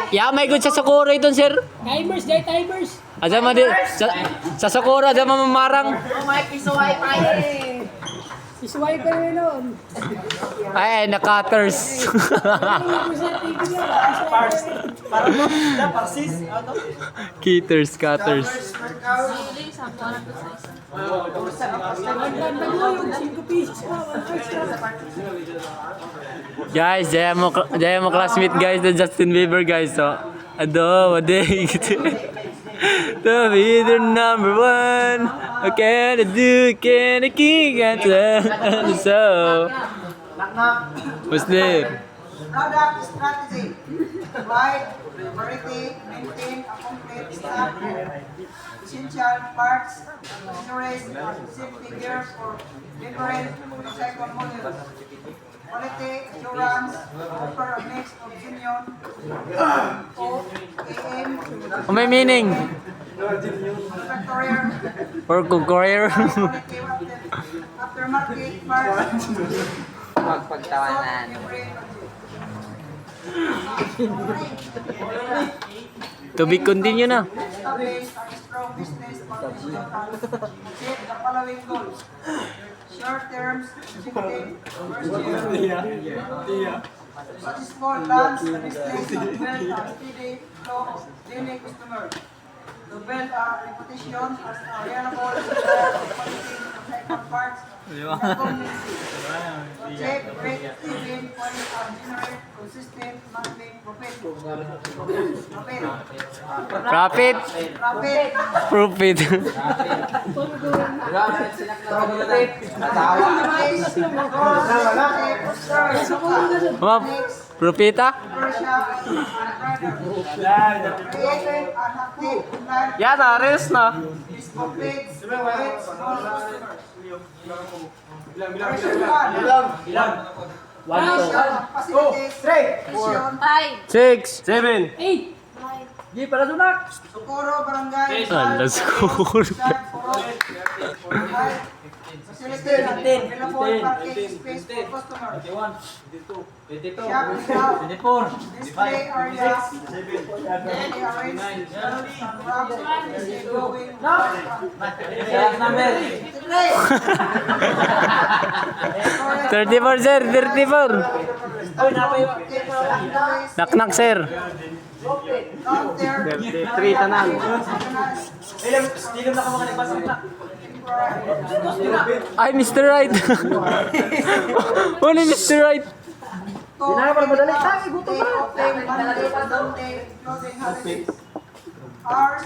Yeah, may good sa Socorro ito, sir. Timers, day timers. Aja man din sa Socorro, aja man mamarang. Isuway pa rin nun. Ay, na-cutters. Cutters, cutters. Nagulog, 5 pieces pa. 1 extra. Guys, jaya mo classmate guys na Justin Bieber guys. So, ado, wade. To be the number one. What can I do? Can I kick and so? Muslim. Product strategy. Provide priority, maintain a complete stock of essential parts, accessories, and safety gear for different motorcycle models. Quality assurance, offer a mix of genuine OEM, May meaning. manufacturer, Or courier. quality aftermarket parts, Magpagtawanan. To be continue na. establish a strong business foundation and set the following goals. Short terms, shifting, first year. Successful launch, the business and build a steady flow of daily customers. To build a reputation as a reliable supplier of quality motorcycle parts in the community. To achieve great saving quality and generate consistent monthly profit. Profit. Profit. Profit. Ma'am, profita? Ya, taris na. Six. 8. Socorro Barangay. Ala, Socorro. Facility available parking space for customers. Shop layout. Display area. Daily arrange. Going. 34, sir. 34. Knock, sir. Counter. 33 tanan. Ay, Mr. Right. Uli, Mr. Right. Open Monday, Sunday, closing holidays. Hours.